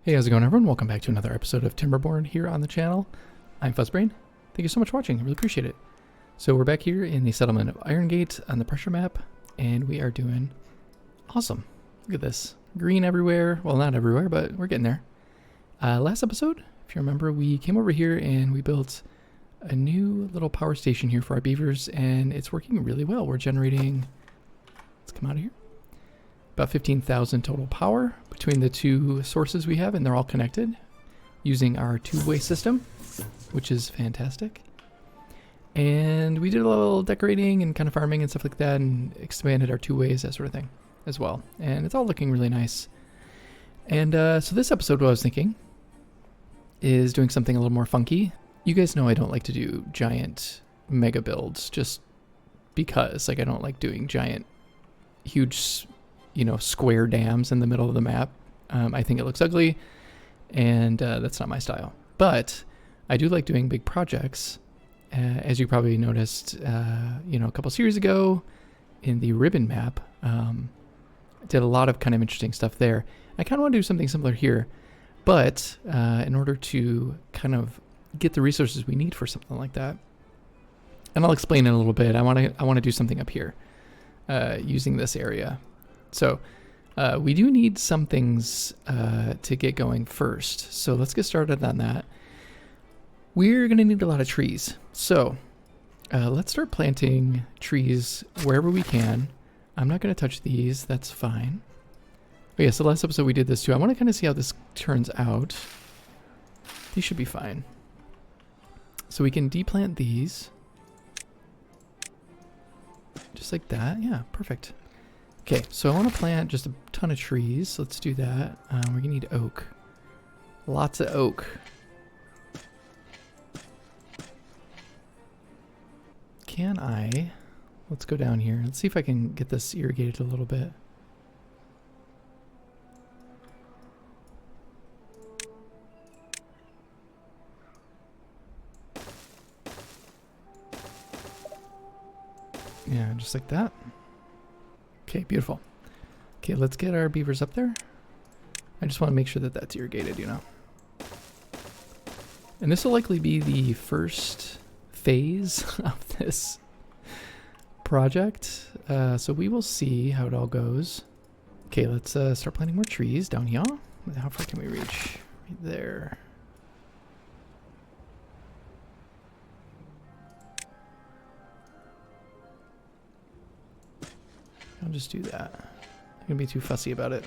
Hey, how's it going, everyone? Welcome back to another episode of Timberborn here on the channel. I'm Fuzzbrain. Thank you so much for watching. I really appreciate it. So we're back here in the settlement of Irrigate on the pressure map, and we are doing awesome. Look at this. Green everywhere. Well, not everywhere, but we're getting there. Last episode, if you remember, we came over here and we built a new little power station here for our beavers, and it's working really well. We're generating, let's come out of here, about 15,000 total power between the two sources we have, and they're all connected using our two-way system, which is fantastic. And we did a little decorating and kind of farming and stuff like that, and expanded our two ways, that sort of thing as well. And it's all looking really nice. And so this episode, what I was thinking is doing something a little more funky. You guys know I don't like to do giant mega builds just because, like, I don't like doing giant, huge, you know, square dams in the middle of the map. I think it looks ugly, and that's not my style. But I do like doing big projects. As you probably noticed, you know, a couple series ago in the ribbon map, did a lot of kind of interesting stuff there. I kind of want to do something similar here, but in order to kind of get the resources we need for something like that, and I'll explain in a little bit. I want to do something up here using this area. So we do need some things to get going first. So let's get started on that. We're going to need a lot of trees. So let's start planting trees wherever we can. I'm not going to touch these. That's fine. Oh yeah, so last episode we did this too. I want to kind of see how this turns out. These should be fine. So we can deplant these. Just like that. Yeah, perfect. Okay, so I want to plant just a ton of trees. Let's do that. We're going to need oak. Lots of oak. Can I... Let's go down here. Let's see if I can get this irrigated a little bit. Yeah, just like that. Okay, beautiful. Okay, let's get our beavers up there. I just want to make sure that that's irrigated, you know. And this will likely be the first phase of this project. So we will see how it all goes. Okay, let's start planting more trees down here. How far can we reach? Right there. I'll just do that. I'm gonna be too fussy about it.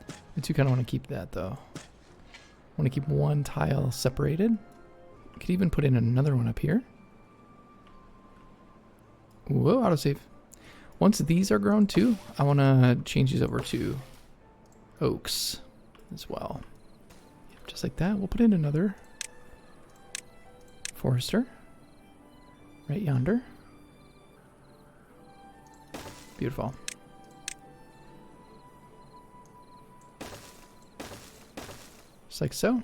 I do kind of want to keep that though. I want to keep one tile separated. Could even put in another one up here. Whoa, autosave. Once these are grown too, I want to change these over to oaks as well. Just like that. We'll put in another forester right yonder. Beautiful. Just like so.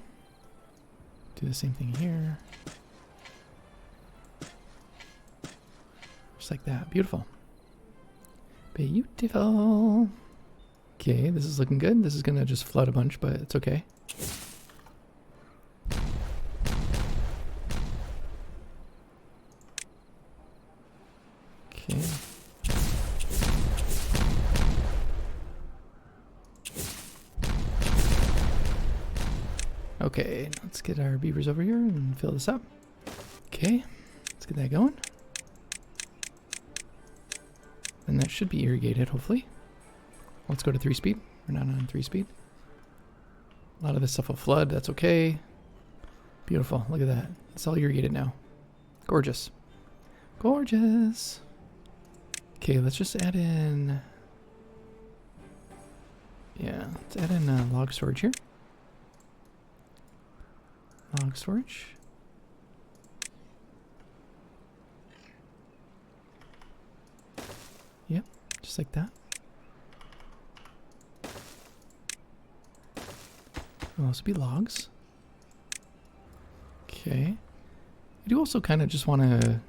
Do the same thing here. Just like that. Beautiful. Beautiful. Okay, this is looking good. This is going to just flood a bunch, but it's okay. Okay. Okay, let's get our beavers over here and fill this up. Okay, let's get that going. And that should be irrigated, hopefully. Let's go to 3-speed. We're not on 3-speed. A lot of this stuff will flood. That's okay. Beautiful. Look at that. It's all irrigated now. Gorgeous. Gorgeous. Okay, let's just add in... Yeah, let's add in log storage here. Log storage. Yep, just like that. Will also be logs. Okay. I do also kind of just want to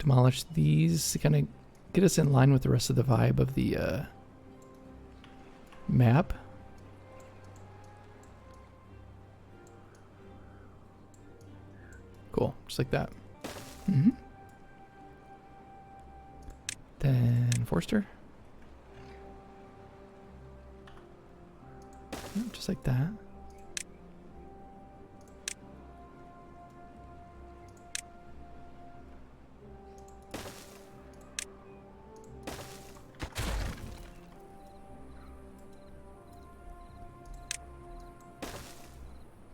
demolish these to kind of get us in line with the rest of the vibe of the map. Cool, just like that. Mm-hmm. Then Forster. Yep, just like that.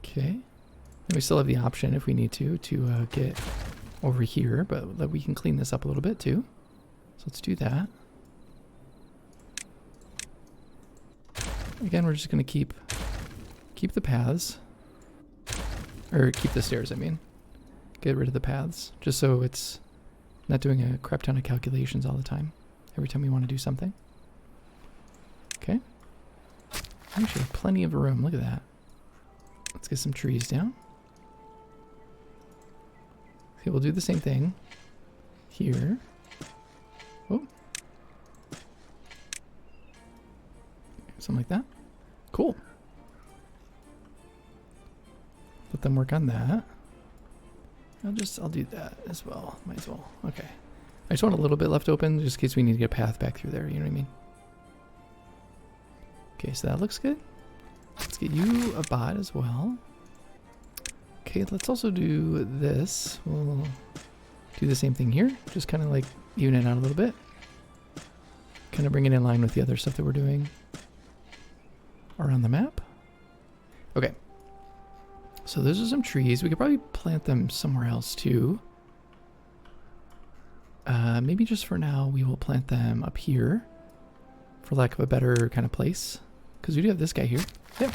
Okay. And we still have the option if we need to get over here, but we can clean this up a little bit too. So let's do that. Again, we're just going to keep the paths, or keep the stairs, I mean. Get rid of the paths, just so it's not doing a crap ton of calculations all the time, every time we want to do something. Okay. Actually, plenty of room, look at that. Let's get some trees down. Okay, we'll do the same thing here. Oh. Something like that. Cool. Let them work on that. I'll do that as well. Might as well. Okay. I just want a little bit left open just in case we need to get a path back through there, you know what I mean? Okay, so that looks good. Let's get you a bot as well. Okay, let's also do this. We'll do the same thing here. Just kind of like even it out a little bit. Kind of bring it in line with the other stuff that we're doing around the map. Okay. So those are some trees. We could probably plant them somewhere else too. Maybe just for now we will plant them up here for lack of a better kind of place. Because we do have this guy here. Yep.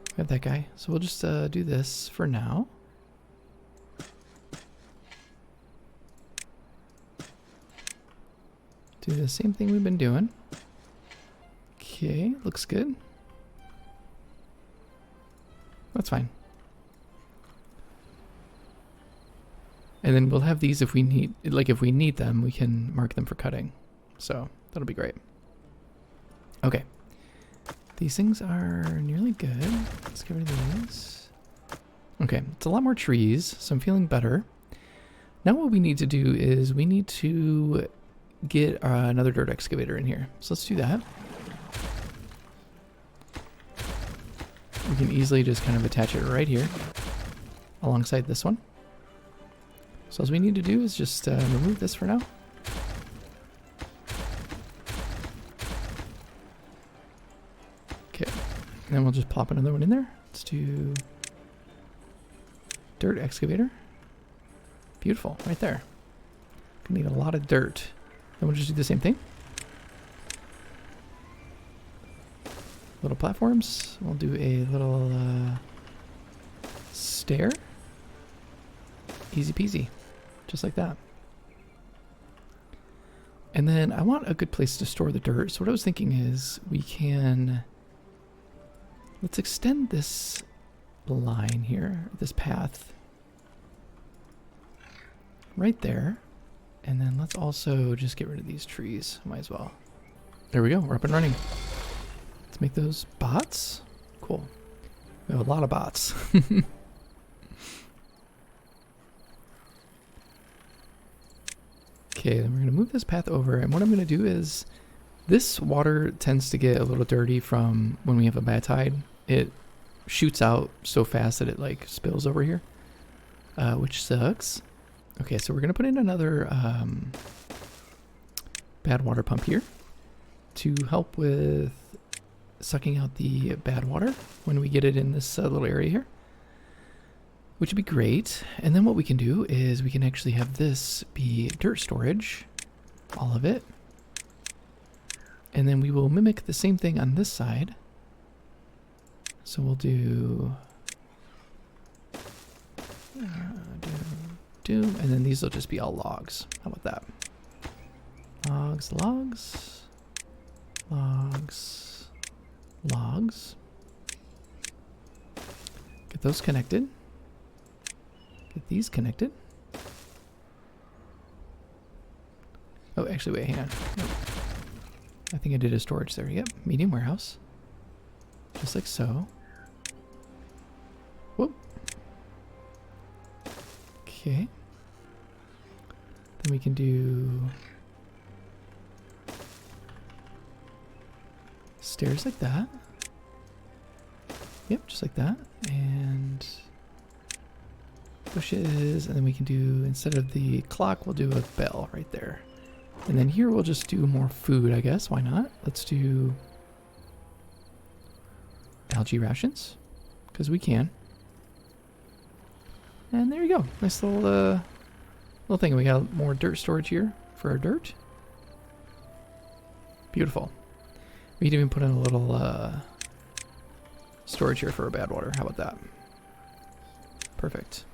We have that guy. So we'll just do this for now. Do the same thing we've been doing. Okay, looks good. That's fine. And then we'll have these if we need, like if we need them, we can mark them for cutting. So that'll be great. Okay. These things are nearly good. Let's get rid of these. Okay, it's a lot more trees, so I'm feeling better. Now what we need to do is we need to get another dirt excavator in here. So let's do that. We can easily just kind of attach it right here alongside this one. So all we need to do is just remove this for now. Okay, and then we'll just plop another one in there. Let's do dirt excavator. Beautiful, right there. Gonna need a lot of dirt. Then we'll just do the same thing. Little platforms. We'll do a little stair. Easy peasy. Just like that. And then I want a good place to store the dirt. So what I was thinking is we can... Let's extend this line here, this path. Right there. And then let's also just get rid of these trees. Might as well. There we go. We're up and running. Let's make those bots. Cool. We have a lot of bots. Okay, then we're going to move this path over. And what I'm going to do is, this water tends to get a little dirty from when we have a bad tide. It shoots out so fast that it like spills over here, which sucks. Okay, so we're going to put in another bad water pump here to help with sucking out the bad water when we get it in this little area here, which would be great. And then what we can do is we can actually have this be dirt storage, all of it. And then we will mimic the same thing on this side. So we'll do, and then these will just be all logs. How about that? Logs, logs, logs, logs. Get those connected. Get these connected. Oh, actually, wait, hang on. Nope. I think I did a storage there. Yep, medium warehouse. Just like so. Whoop. Okay. Then we can do stairs like that. Yep, just like that. And bushes, and then we can do, instead of the clock, we'll do a bell right there. And then here we'll just do more food, I guess. Why not? Let's do algae rations, because we can. And there you go. Nice little thing. We got more dirt storage here for our dirt. Beautiful. We can even put in a little storage here for our bad water. How about that? Perfect.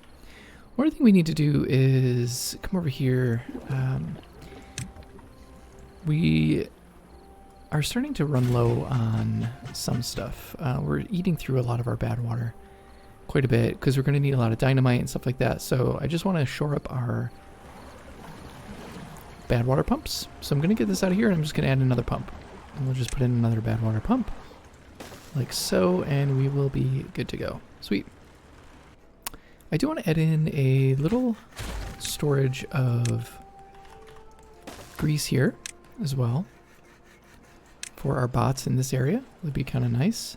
One other thing we need to do is come over here. We are starting to run low on some stuff. We're eating through a lot of our bad water quite a bit because we're going to need a lot of dynamite and stuff like that. So I just want to shore up our bad water pumps. So I'm going to get this out of here and I'm just going to add another pump. And we'll just put in another bad water pump like so, and we will be good to go. Sweet. I do want to add in a little storage of grease here as well for our bots in this area. Would be kind of nice.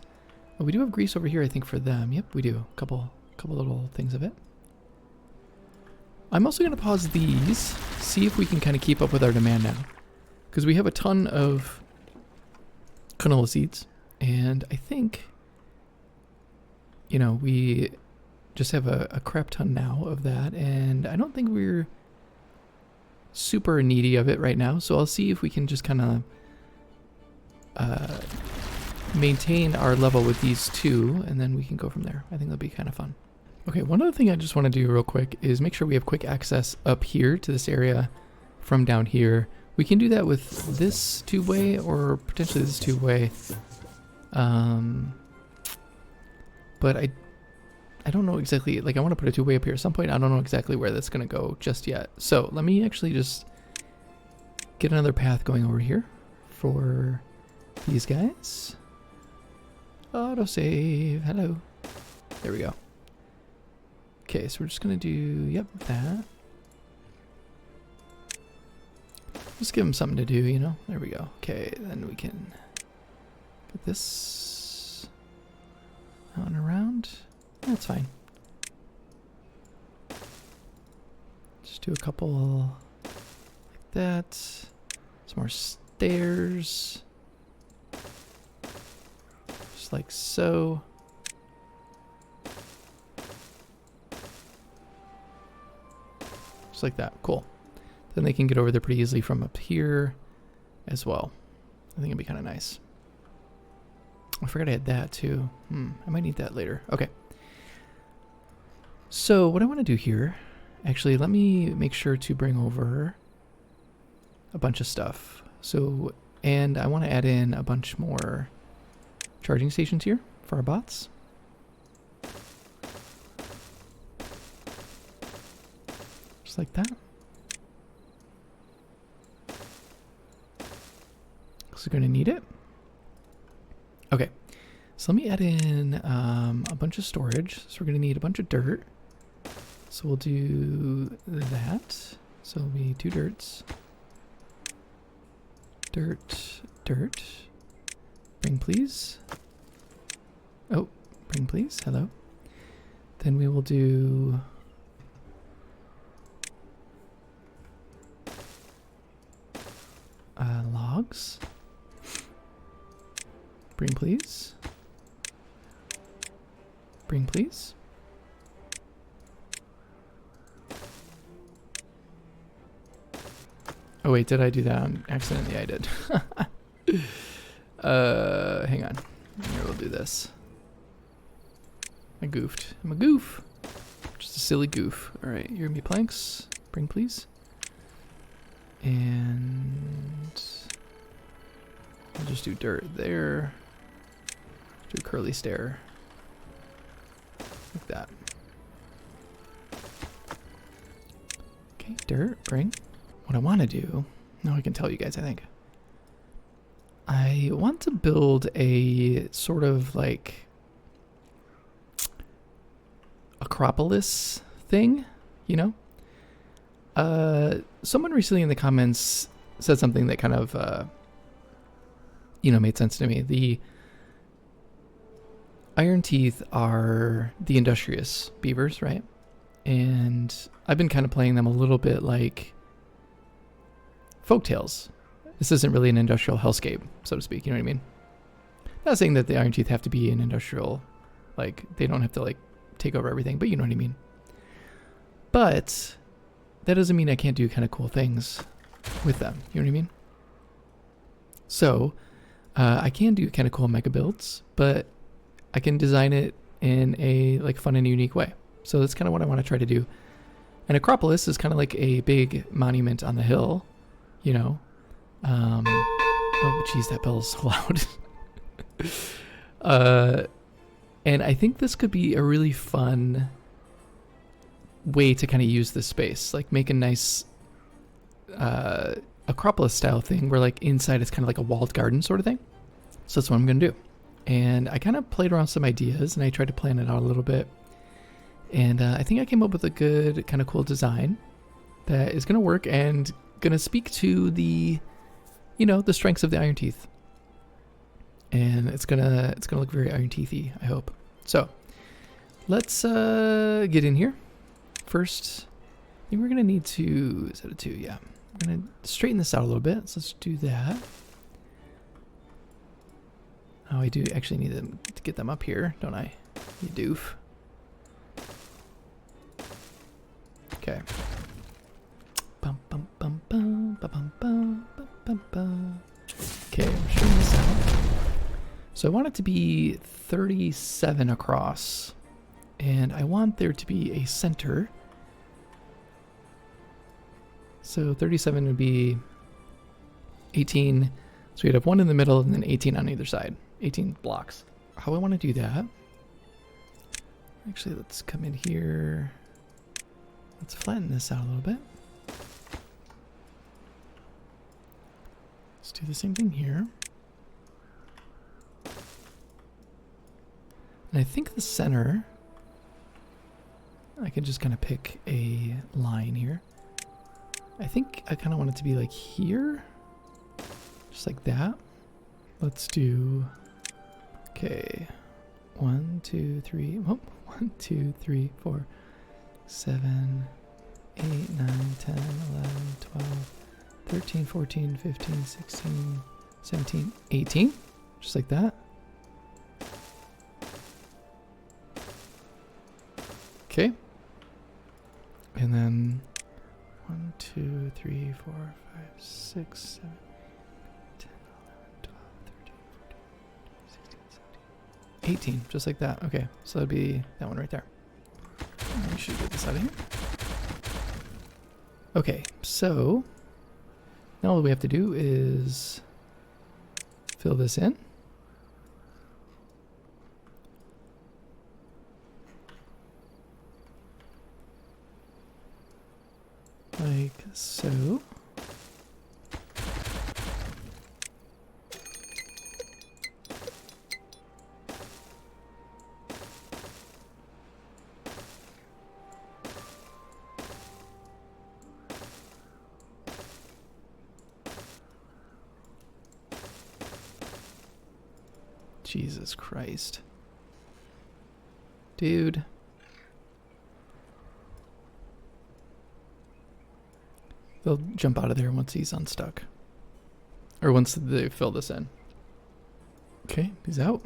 But we do have grease over here, I think, for them. Yep, we do. A couple little things of it. I'm also going to pause these, see if we can kind of keep up with our demand now. Because we have a ton of canola seeds. And I think, you know, we just have a crap ton now of that. And I don't think we're super needy of it right now. So I'll see if we can just kind of maintain our level with these two, and then we can go from there. I think that'll be kind of fun. Okay, one other thing I just want to do real quick is make sure we have quick access up here to this area from down here. We can do that with this two-way or potentially this two-way. But I don't know exactly, like I want to put a two-way up here at some point. I don't know exactly where that's going to go just yet. So let me actually just get another path going over here for these guys. Autosave. Hello. There we go. Okay, so we're just going to do, yep, that. Just give them something to do, you know? There we go. Okay, then we can get this out and around. That's fine. Just do a couple like that. Some more stairs. Just like so. Just like that. Cool. Then they can get over there pretty easily from up here as well. I think it'd be kind of nice. I forgot I had that too. I might need that later. Okay. So what I want to do here, actually, let me make sure to bring over a bunch of stuff. So, and I want to add in a bunch more charging stations here for our bots. Just like that. Because we're going to need it. Okay. So let me add in a bunch of storage. So we're going to need a bunch of dirt. So we'll do that. So it'll be 2 dirts. Dirt, dirt. Bring please. Oh, bring please. Hello. Then we will do logs. Bring please. Bring please. Oh wait, did I do that on accident? Yeah, I did. Hang on. Here, we'll do this. I goofed. I'm a goof. Just a silly goof. Alright, you're gonna be planks. Bring please. And we'll just do dirt there. Do a curly stair. Like that. Okay, dirt, bring. What I want to do, now I can tell you guys, I think. I want to build a sort of like Acropolis thing, you know? Someone recently in the comments said something that kind of, made sense to me. The Ironteeth are the industrious beavers, right? And I've been kind of playing them a little bit like folktails. This isn't really an industrial hellscape, so to speak, you know what I mean? Not saying that the Ironteeth have to be an industrial, like, they don't have to, like, take over everything, but you know what I mean. But that doesn't mean I can't do kind of cool things with them, you know what I mean? So, I can do kind of cool mega builds, but I can design it in a, like, fun and unique way. So that's kind of what I want to try to do. And Acropolis is kind of like a big monument on the hill, you know. Oh, geez, that bell's so loud. And I think this could be a really fun way to kind of use this space, like make a nice Acropolis style thing where like inside it's kind of like a walled garden sort of thing. So that's what I'm going to do. And I kind of played around some ideas and I tried to plan it out a little bit. And I think I came up with a good kind of cool design that is going to work and going to speak to the, the strengths of the Ironteeth. And it's gonna look very Ironteethy, I hope. So let's get in here. First, I think we're gonna need to, is that a 2? Yeah. I'm gonna straighten this out a little bit. So let's do that. Oh, I do actually need to get them up here, don't I? You doof. Okay. Bum, bum, bum, bum, bum, bum, bum, bum, bum. Okay, I'm showing this out. So I want it to be 37 across, and I want there to be a center. So 37 would be 18, so we'd have one in the middle and then 18 on either side, 18 blocks. How I want to do that, actually let's come in here, let's flatten this out a little bit. Let's do the same thing here. And I think the center, I can just kind of pick a line here. I think I kind of want it to be like here, just like that. Let's do, okay, 1, 2, 3, oh, 1, 2, 3, 4, 7, 8, 9, 10, 11, 12, 13, 14, 15, 16, 17, 18, just like that. Okay. And then 1, 2, 3, 4, 5, 6, 7, 10, 11, 12, 13, 14, 16, 17, 18, just like that. Okay, so that'd be that one right there. We should get this out of here. Okay, so now all we have to do is fill this in. Like so. Jesus Christ. Dude. They'll jump out of there once he's unstuck. Or once they fill this in. Okay, he's out.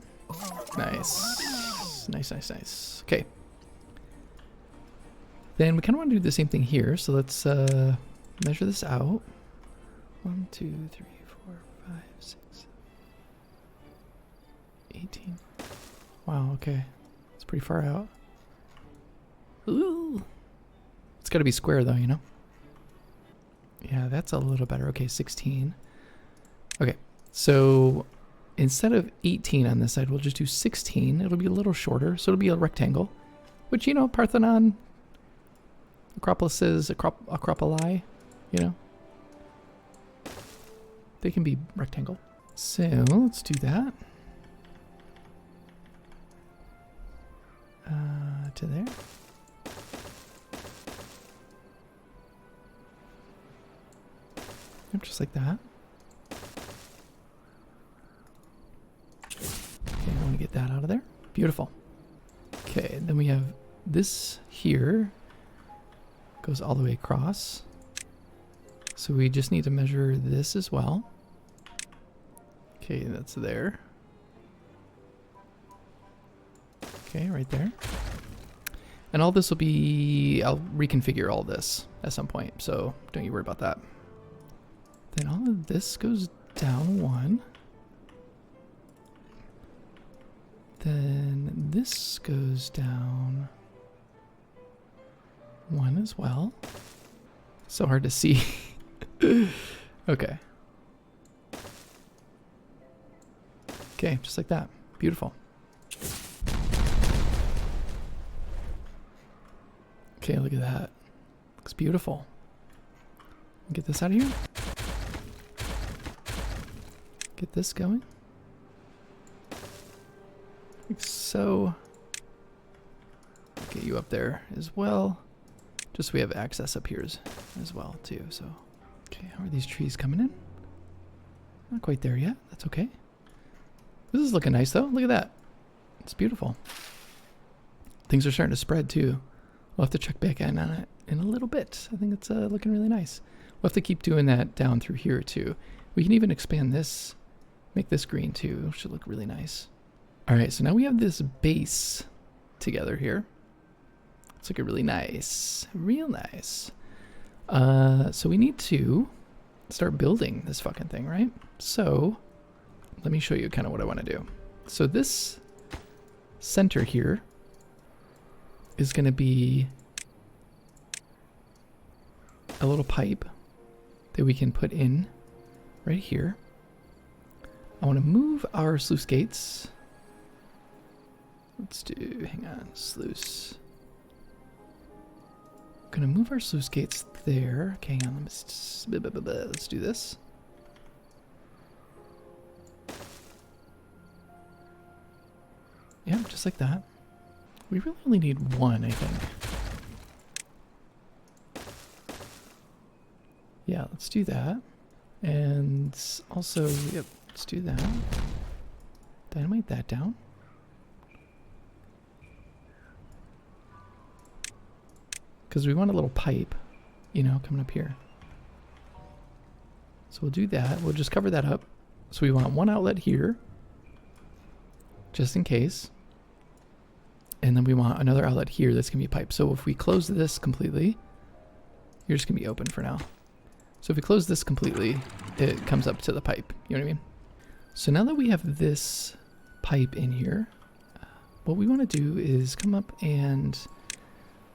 Nice. Nice, nice, nice. Okay. Then we kind of want to do the same thing here. So let's measure this out. 1, 2, 3, 4, 5, 6, 18. Wow, okay. It's pretty far out. Ooh. It's got to be square though, you know? Yeah, that's a little better. Okay, 16. Okay, so instead of 18 on this side, we'll just do 16. It'll be a little shorter, so it'll be a rectangle. Which, you know, Parthenon, Acropolis is Acropoli, you know? They can be rectangle. So, let's do that. To there. Yep, just like that. Okay, I want to get that out of there. Beautiful. Okay, then we have this here. Goes all the way across. So we just need to measure this as well. Okay, that's there. Okay, right there. And all this will be, I'll reconfigure all this at some point, so don't you worry about that. Then all of this goes down one. Then this goes down one as well. So hard to see. Okay. Okay, just like that. Beautiful. Okay, look at that. Looks beautiful. Get this out of here. Get this going. Like so. Get you up there as well. Just so we have access up here as well too. So, okay, how are these trees coming in? Not quite there yet. That's okay. This is looking nice though. Look at that. It's beautiful. Things are starting to spread too. We'll have to check back in on it in a little bit. I think it's looking really nice. We'll have to keep doing that down through here too. We can even expand this, make this green too. Should look really nice. All right, so now we have this base together here. It's looking really nice, real nice. So we need to start building this fucking thing, right? So let me show you kind of what I want to do. So this center here is going to be a little pipe that we can put in right here. I want to move our sluice gates. Let's do, hang on, sluice. Gonna move our sluice gates there. Okay, hang on, let's do this. Yeah, just like that. We really only need one, I think. Yeah, let's do that. And also, yep, let's do that. Dynamite that down. Because we want a little pipe, you know, coming up here. So we'll do that. We'll just cover that up. So we want one outlet here, just in case. And then we want another outlet here that's going to be pipe. So if we close this completely, you're just going to be open for now. So if we close this completely, it comes up to the pipe. You know what I mean? So now that we have this pipe in here, what we want to do is come up and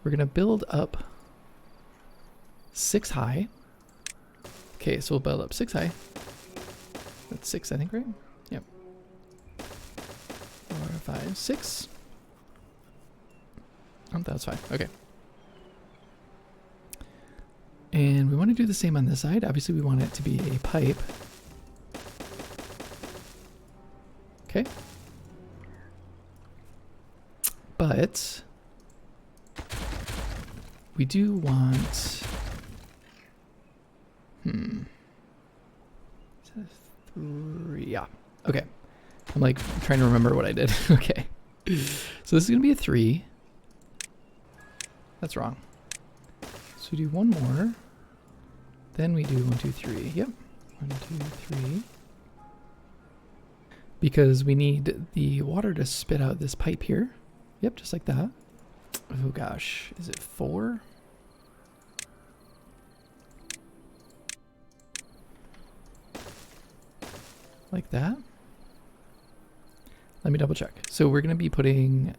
we're going to build up 6 high. Okay, so we'll build up 6 high. That's 6, I think, right? Yep. 4, 5, 6. Oh, that's fine. Okay. And we want to do the same on this side. Obviously, we want it to be a pipe. Okay. But we do want... Is that a 3? Yeah. Okay. I'm like trying to remember what I did. Okay. So this is going to be a 3. That's wrong. So we do one more. Then we do 1, 2, 3. Yep. 1, 2, 3. Because we need the water to spit out this pipe here. Yep, just like that. Oh gosh. Is it 4? Like that. Let me double check. So we're going to be putting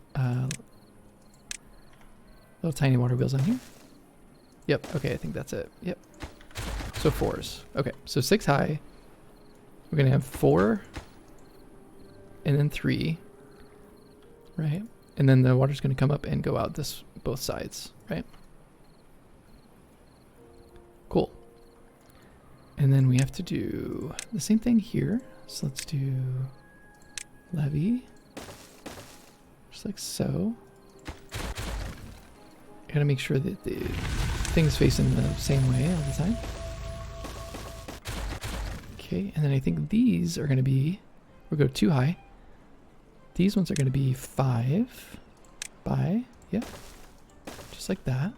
little tiny water wheels on here. Yep. Okay, I think that's it. Yep. So 4s. Okay, so 6 high. We're going to have 4 and then 3, right? And then the water's going to come up and go out this both sides, right? Cool. And then we have to do the same thing here. So let's do levee, just like so. Gotta make sure that the thing's facing the same way all the time. Okay, and then I think these are going to be, we'll go too high. These ones are going to be 5 by, yeah, just like that.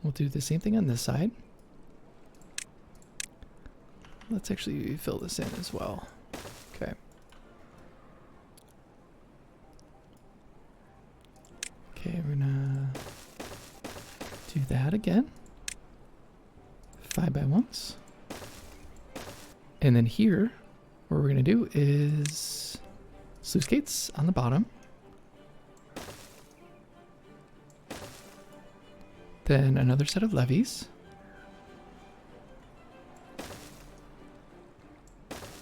We'll do the same thing on this side. Let's actually fill this in as well. Okay. Okay, we're gonna do that again. 5 by 1s. And then here, what we're gonna do is sluice gates on the bottom. Then another set of levees.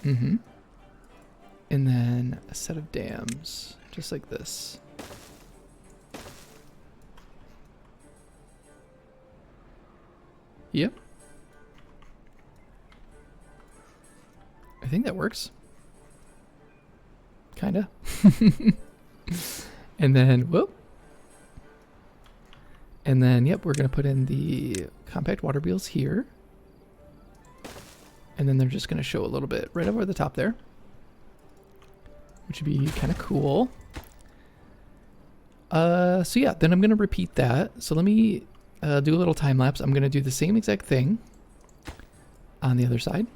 And then a set of dams, just like this. Yep. I think that works. Kinda. And then, whoop. And then, yep, we're going to put in the compact water wheels here. And then they're just going to show a little bit right over the top there, which would be kind of cool. So yeah, then I'm going to repeat that. So let me do a little time lapse. I'm going to do the same exact thing on the other side.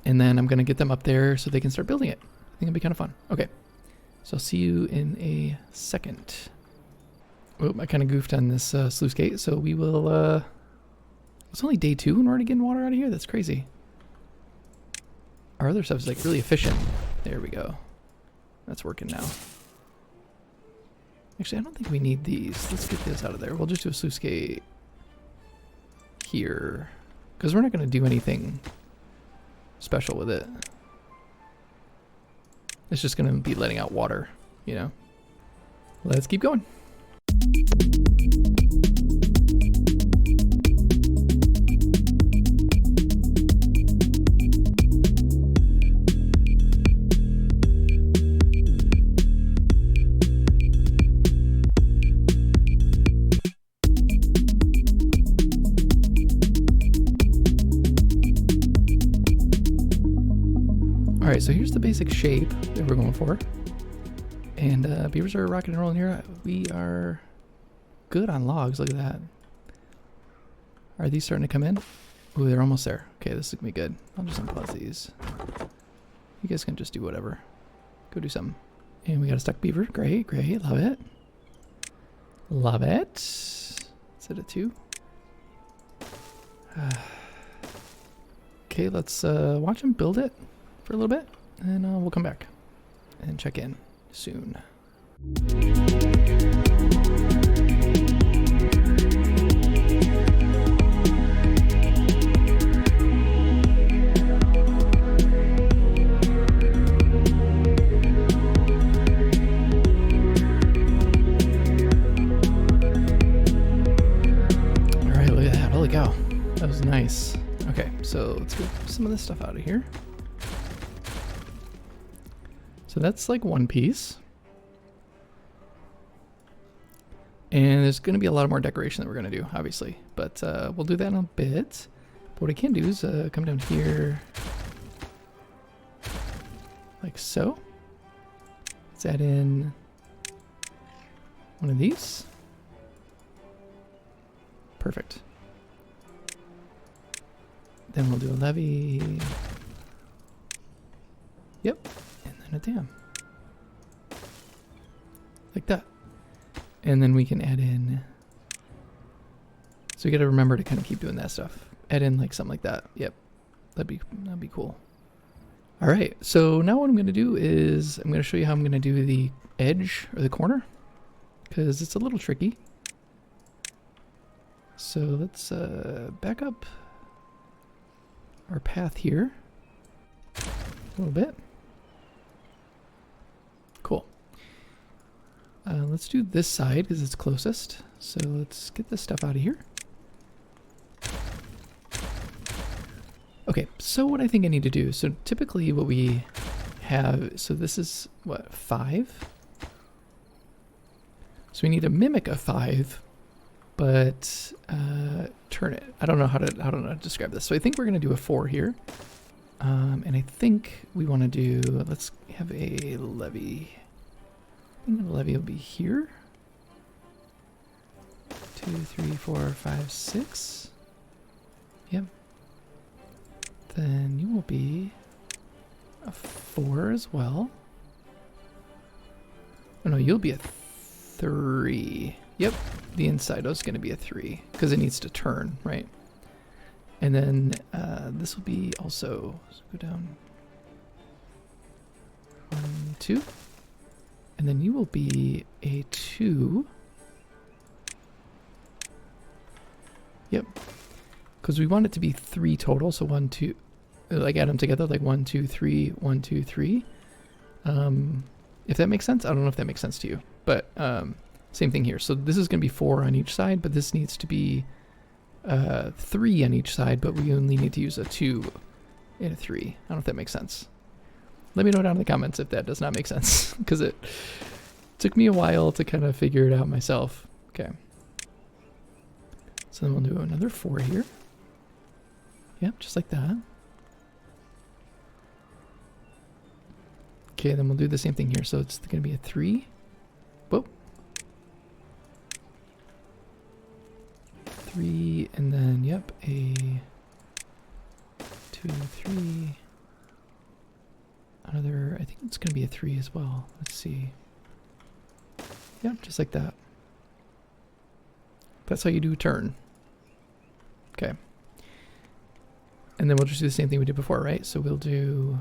And then I'm going to get them up there so they can start building it. I think it'll be kind of fun. Okay, so I'll see you in a second. Oh, I kind of goofed on this sluice gate, so we will... It's only day 2 and we're already getting water out of here? That's crazy. Our other stuff is like really efficient. There we go. That's working now. Actually, I don't think we need these. Let's get this out of there. We'll just do a sluice gate here, because we're not going to do anything special with it. It's just going to be letting out water, you know. Let's keep going. Alright, so here's the basic shape that we're going for. And beavers are rocking and rolling here. We are good on logs. Look at that. Are these starting to come in? Ooh, they're almost there. Okay, this is going to be good. I'll just unpause these. You guys can just do whatever. Go do something. And we got a stuck beaver. Great, great. Love it. Love it. Is it a 2? Okay, let's watch him build it for a little bit. And we'll come back and check in soon. Alright, look at that. Holy cow. That was nice. Okay, so let's get some of this stuff out of here. So that's like one piece. And there's going to be a lot more decoration that we're going to do, obviously. But we'll do that in a bit. But what I can do is come down here like so. Let's add in one of these. Perfect. Then we'll do a levee. Yep. And then a dam. Like that. And then we can add in, so we got to remember to kind of keep doing that stuff. Add in like something like that. Yep, that'd be cool. All right, so now what I'm going to do is I'm going to show you how I'm going to do the edge or the corner, because it's a little tricky. So let's back up our path here a little bit. Cool. Let's do this side because it's closest. So let's get this stuff out of here. Okay, so what I think I need to do, so typically what we have, so this is what, 5? So we need to mimic a 5 but turn it. I don't know how to describe this. So I think we're gonna do a 4 here, and I think we want to do. Let's have a levee. I think the levee will be here. 2, 3, 4, 5, 6. Yep. Then you will be a 4 as well. Oh no, you'll be a 3. Yep, the inside is going to be a 3 because it needs to turn, right? And then this will be also, so go down 1, 2, and then you will be a 2. Yep, because we want it to be 3 total, so 1, 2, like add them together, like 1, 2, 3, 1, 2, 3. If that makes sense, I don't know if that makes sense to you, but same thing here. So this is going to be 4 on each side, but this needs to be 3 on each side, but we only need to use a 2 and a 3. I don't know if that makes sense. Let me know down in the comments if that does not make sense, because it took me a while to kind of figure it out myself. Okay. So then we'll do another 4 here. Yep, just like that. Okay, then we'll do the same thing here. So it's going to be a 3. Whoa. 3, and then, yep, a 2, 3. Another, I think it's going to be a 3 as well. Let's see. Yep, just like that. That's how you do turn. Okay. And then we'll just do the same thing we did before, right? So we'll do...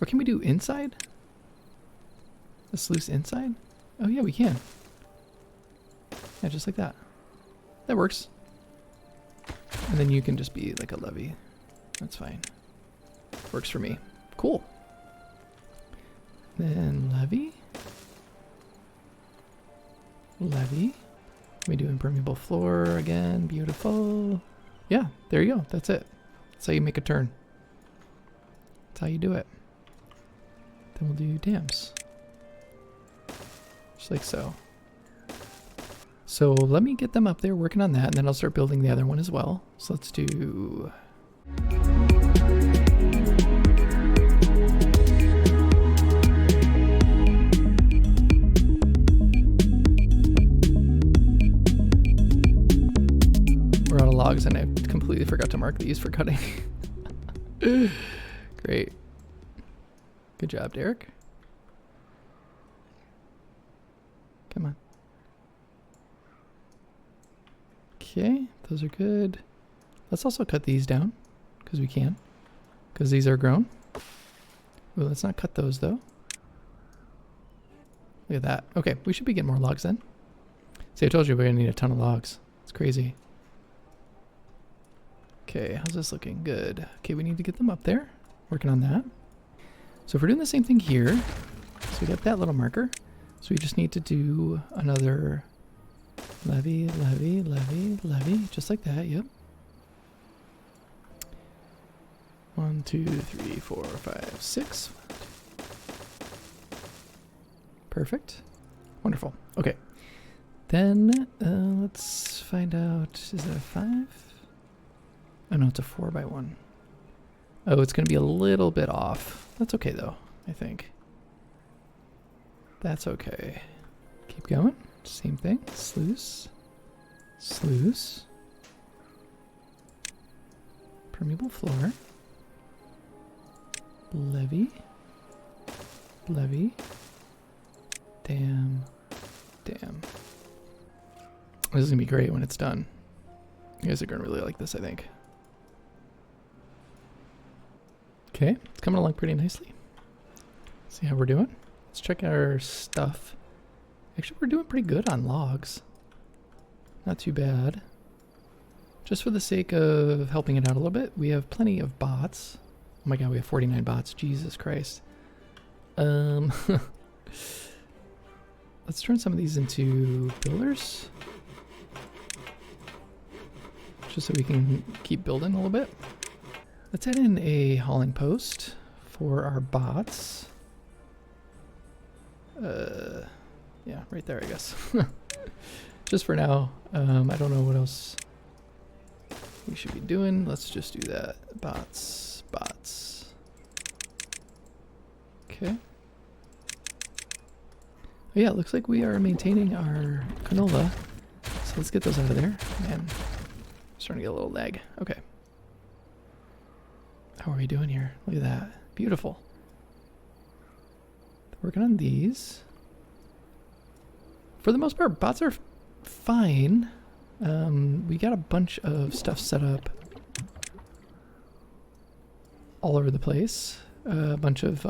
Or can we do inside? A sluice inside? Oh yeah, we can. Yeah, just like that. That works. And then you can just be like a levee. That's fine. Works for me. Cool. Then levee. Levee. We do impermeable floor again. Beautiful. Yeah, there you go. That's it. That's how you make a turn. That's how you do it. Then we'll do dams. Just like so. So let me get them up there working on that, and then I'll start building the other one as well. So let's do... We're out of logs, and I completely forgot to mark these for cutting. Great. Good job, Derek. Come on. Okay, those are good. Let's also cut these down, because we can. Because these are grown. Ooh, let's not cut those, though. Look at that. Okay, we should be getting more logs then. See, I told you we're going to need a ton of logs. It's crazy. Okay, how's this looking? Good. Okay, we need to get them up there. Working on that. So if we're doing the same thing here, so we got that little marker. So we just need to do another levee, levee, levee, levee, just like that, yep. 1, 2, 3, 4, 5, 6. Perfect. Wonderful. Okay. Then let's find out, is that a 5? Oh no, it's a 4x1. Oh, it's going to be a little bit off. That's okay though, I think. That's okay. Keep going. Same thing. Sluice. Sluice. Permeable floor. Levee. Levee. Dam. Dam. This is going to be great when it's done. You guys are going to really like this, I think. Okay, it's coming along pretty nicely. See how we're doing? Let's check our stuff. Actually, we're doing pretty good on logs. Not too bad. Just for the sake of helping it out a little bit, we have plenty of bots. Oh my god, we have 49 bots. Jesus Christ. Let's turn some of these into builders. Just so we can keep building a little bit. Let's add in a hauling post for our bots. Yeah, right there, I guess. just for now. I don't know what else we should be doing. Let's just do that. Bots. Okay. Oh yeah, it looks like we are maintaining our canola. So let's get those out of there. Man, I'm starting to get a little lag. Okay. How are we doing here? Look at that. Beautiful. Working on these. For the most part, bots are fine. We got a bunch of stuff set up all over the place. A bunch of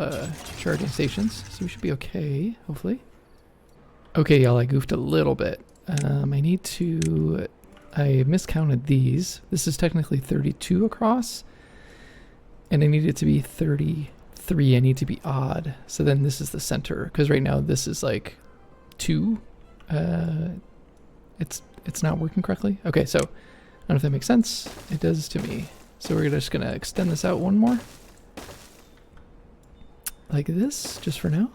charging stations, so we should be okay, hopefully. Okay, y'all, I goofed a little bit. I miscounted these. This is technically 32 across, and I need it to be 33. I need to be odd. So then this is the center, because right now this is like 2. It's not working correctly. Okay, so I don't know if that makes sense. It does to me. So we're just gonna extend this out one more. Like this, just for now.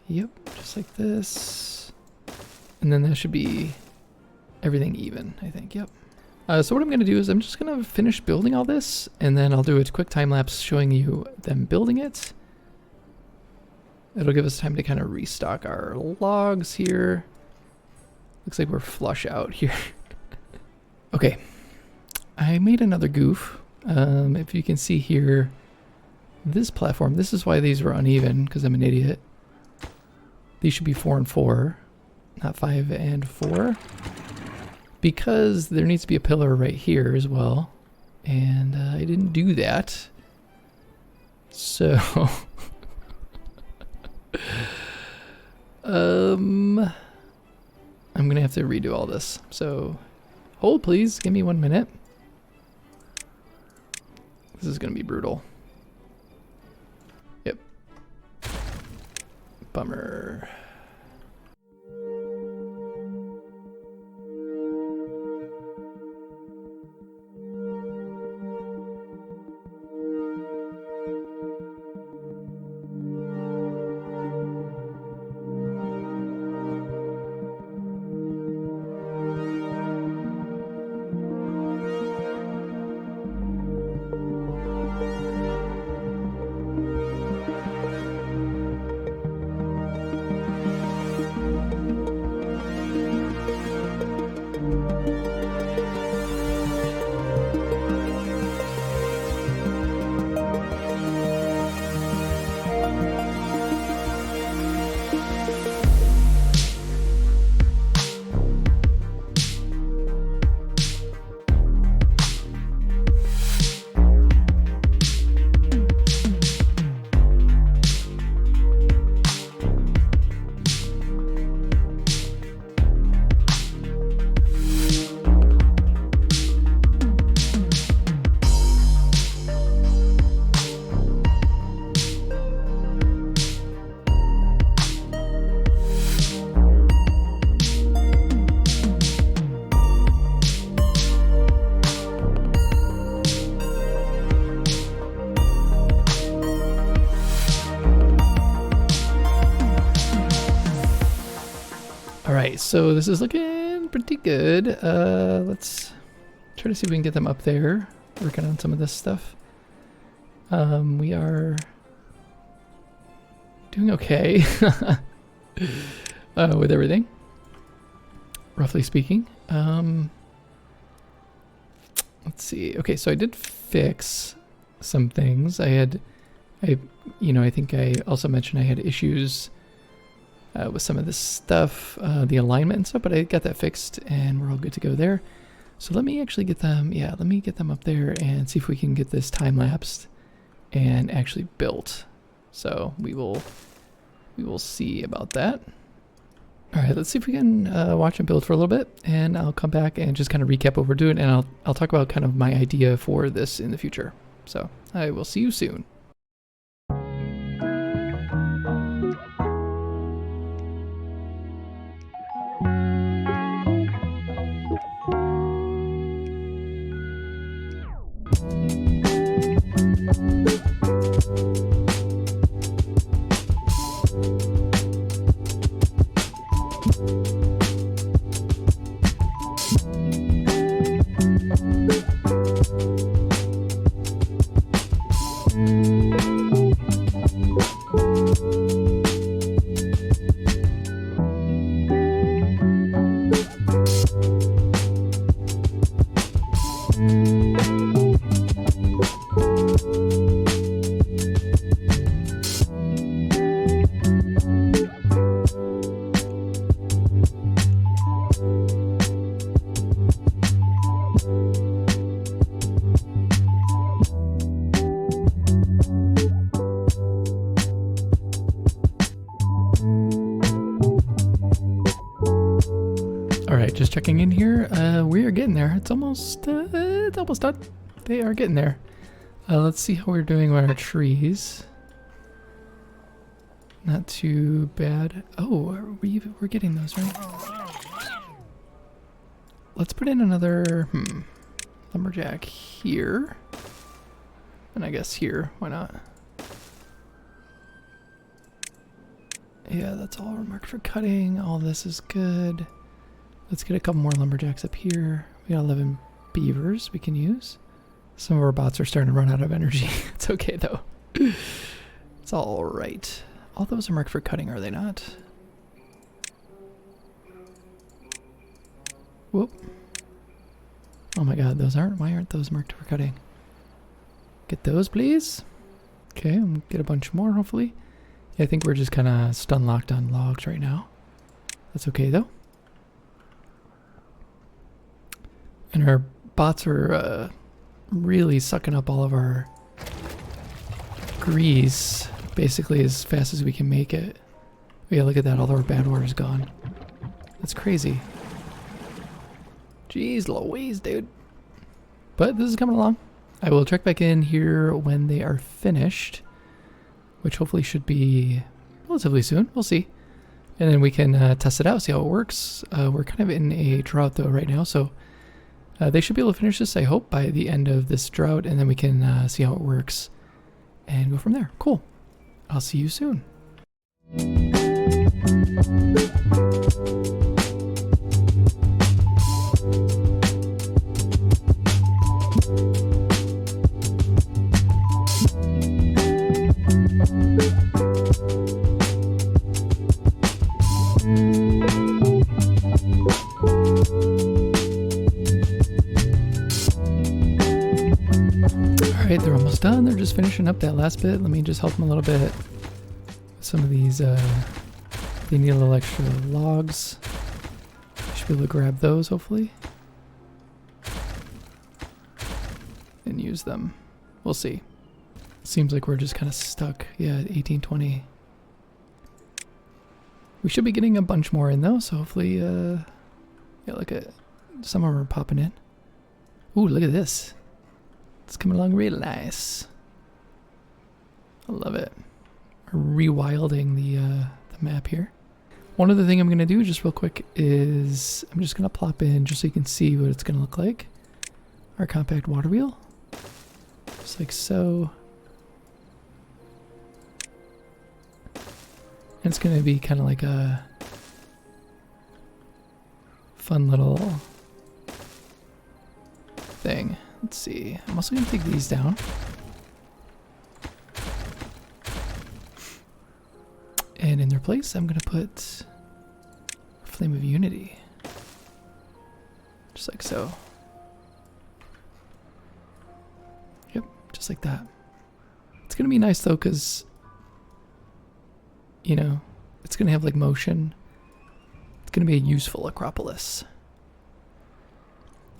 Yep, just like this. And then that should be everything even, I think, yep. So what I'm going to do is I'm just going to finish building all this, and then I'll do a quick time lapse showing you them building it. It'll give us time to kind of restock our logs here. Looks like we're flush out here. Okay, I made another goof. If you can see here, this platform, this is why these were uneven, because I'm an idiot. These should be 4 and 4, not 5 and 4. Because there needs to be a pillar right here as well. And I didn't do that. So... I'm gonna have to redo all this. So, hold please, give me 1 minute. This is gonna be brutal. Yep. Bummer. Alright, so this is looking pretty good. Let's try to see if we can get them up there, working on some of this stuff. We are doing okay with everything, roughly speaking. Let's see. Okay, so I did fix some things. I think I also mentioned I had issues with some of this stuff, the alignment and stuff, but I got that fixed and we're all good to go there. So let me actually get them, let me get them up there and see if we can get this time lapsed and actually built. So we will see about that. All right, let's see if we can watch and build for a little bit, and I'll come back and just kind of recap what we're doing, and I'll talk about kind of my idea for this in the future. So I will see you soon. Alright, just checking in here. We are getting there. It's almost done. They are getting there. Let's see how we're doing with our trees. Not too bad. Oh, we're getting those, right? Let's put in another lumberjack here. And I guess here. Why not? Yeah, that's all marked for cutting. All this is good. Let's get a couple more lumberjacks up here. We got 11 beavers we can use. Some of our bots are starting to run out of energy. It's okay though. It's all right. All those are marked for cutting, are they not? Whoop. Oh my god, those aren't. Why aren't those marked for cutting? Get those, please. Okay, I'm get a bunch more, hopefully. Yeah, I think we're just kind of stun locked on logs right now. That's okay though. And our bots are really sucking up all of our grease basically as fast as we can make it. Yeah, look at that. All of our bad water is gone. That's crazy. Jeez Louise, dude. But this is coming along. I will check back in here when they are finished, which hopefully should be relatively soon. We'll see. And then we can test it out, see how it works. We're kind of in a drought though right now, so they should be able to finish this, I hope, by the end of this drought, and then we can see how it works and go from there. Cool. I'll see you soon. Alright, they're almost done. They're just finishing up that last bit. Let me just help them a little bit with some of these. They need a little extra logs. Should be able to grab those, hopefully. And use them. We'll see. Seems like we're just kind of stuck. Yeah, 1820. We should be getting a bunch more in though, so hopefully, yeah, look at some of them are popping in. Ooh, look at this. It's coming along real nice. I love it. We're rewilding the map here. One other thing I'm going to do just real quick is I'm just going to plop in just so you can see what it's going to look like. Our compact water wheel. Just like so. And it's going to be kind of like a fun little thing. Let's see. I'm also going to take these down. And in their place, I'm going to put a Flame of Unity. Just like so. Yep, just like that. It's going to be nice though, because, you know, it's going to have like motion. It's going to be a useful Acropolis.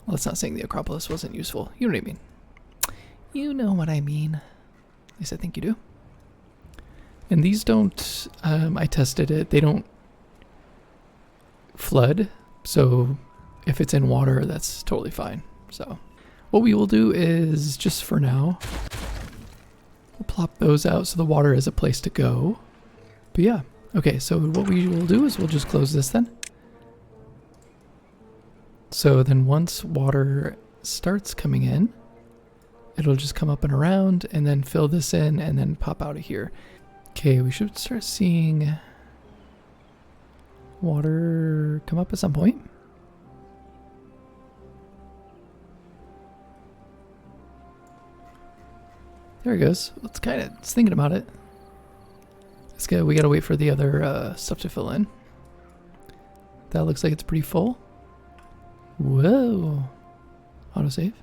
Well, that's not saying the Acropolis wasn't useful. You know what I mean. You know what I mean. At least I think you do. And these don't, I tested it, they don't flood. So if it's in water, that's totally fine. So what we will do is, just for now, we'll plop those out so the water is a place to go. But yeah, okay, so what we will do is we'll just close this then. So then once water starts coming in, it'll just come up and around and then fill this in and then pop out of here. Okay, we should start seeing water come up at some point. There it goes. It's thinking about it. We gotta wait for the other stuff to fill in. That looks like it's pretty full. Whoa. Autosave.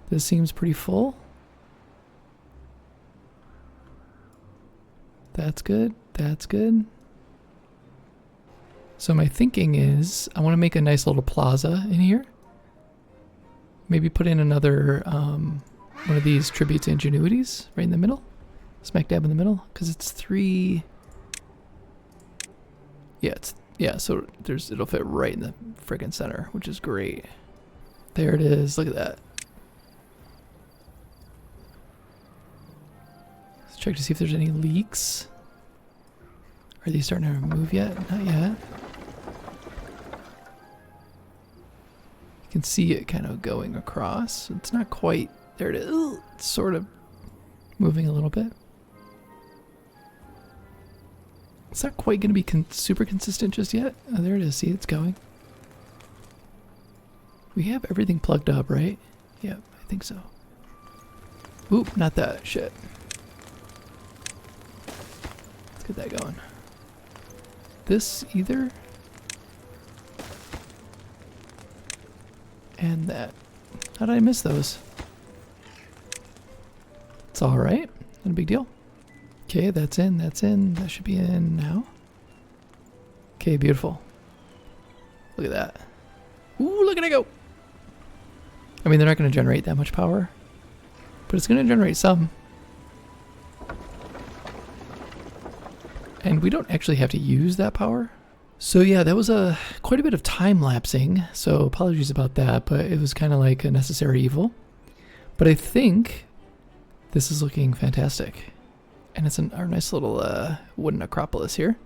This seems pretty full. That's good. That's good. So my thinking is I want to make a nice little plaza in here. Maybe put in another one of these tribute to ingenuities right in the middle. Smack dab in the middle, because it's 3. Yeah, so it'll fit right in the friggin' center, which is great. There it is. Look at that. Let's check to see if there's any leaks. Are these starting to move yet? Not yet. You can see it kind of going across. It's not quite. There it is. Ooh, it's sort of moving a little bit. It's not quite going to be super consistent just yet. Oh, there it is. See, it's going. We have everything plugged up, right? Yep, I think so. Oop, not that. Shit. Let's get that going. This either. And that. How did I miss those? It's alright. Not a big deal. Okay, that's in, that's in. That should be in now. Okay, beautiful. Look at that. Ooh, look at it go! I mean, they're not going to generate that much power, but it's going to generate some. And we don't actually have to use that power. So yeah, that was quite a bit of time lapsing, so apologies about that, but it was kind of like a necessary evil. But I think this is looking fantastic. And it's our nice little wooden Acropolis here.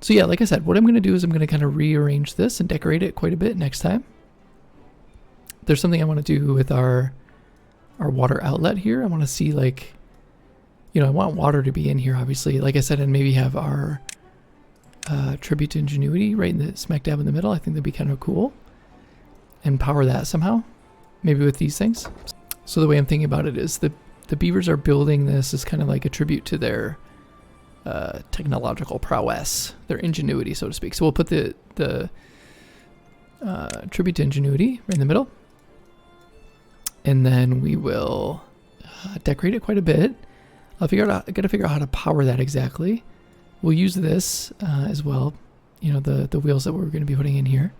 So yeah, like I said, what I'm going to do is I'm going to kind of rearrange this and decorate it quite a bit next time. There's something I want to do with our water outlet here. I want to see, like, you know, I want water to be in here, obviously. Like I said, and maybe have our tribute to ingenuity right in the smack dab in the middle. I think that'd be kind of cool. And power that somehow. Maybe with these things. So the way I'm thinking about it is the beavers are building this as kind of like a tribute to their technological prowess, their ingenuity, so to speak. So we'll put the tribute to ingenuity right in the middle. And then we will decorate it quite a bit. I gotta figure out how to power that exactly. We'll use this as well. You know, the wheels that we're going to be putting in here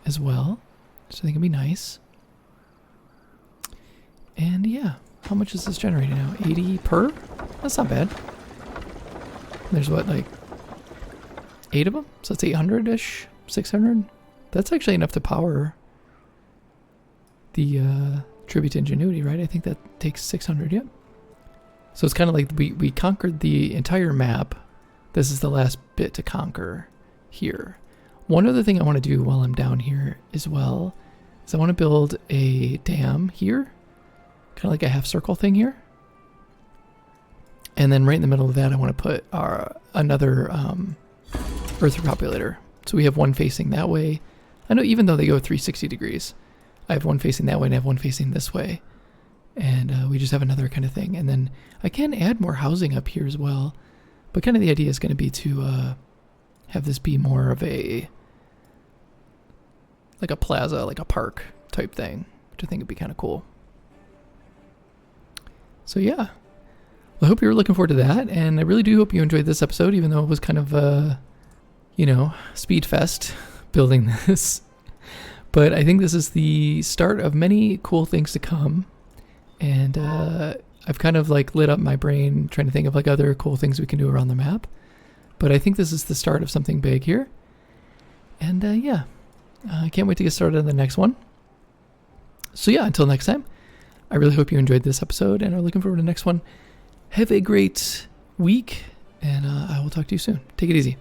as well. So I think it'll be nice. And yeah, how much is this generating now? 80 per? That's not bad. There's what, like 8 of them? So that's 800-ish, 600. That's actually enough to power the tribute to ingenuity, right? I think that takes 600, yep. So it's kind of like we conquered the entire map. This is the last bit to conquer here. One other thing I want to do while I'm down here as well is I want to build a dam here. Kind of like a half circle thing here. And then right in the middle of that I want to put another earth repopulator. So we have one facing that way. I know even though they go 360 degrees, I have one facing that way and I have one facing this way. And we just have another kind of thing. And then I can add more housing up here as well. But kind of the idea is going to be to have this be more of a, like a plaza, like a park type thing, which I think would be kind of cool. So yeah, well, I hope you're looking forward to that. And I really do hope you enjoyed this episode, even though it was kind of, you know, speed fest building this. But I think this is the start of many cool things to come. And I've kind of like lit up my brain trying to think of like other cool things we can do around the map. But I think this is the start of something big here. And yeah, I can't wait to get started on the next one. So yeah, until next time, I really hope you enjoyed this episode and are looking forward to the next one. Have a great week, and I will talk to you soon. Take it easy.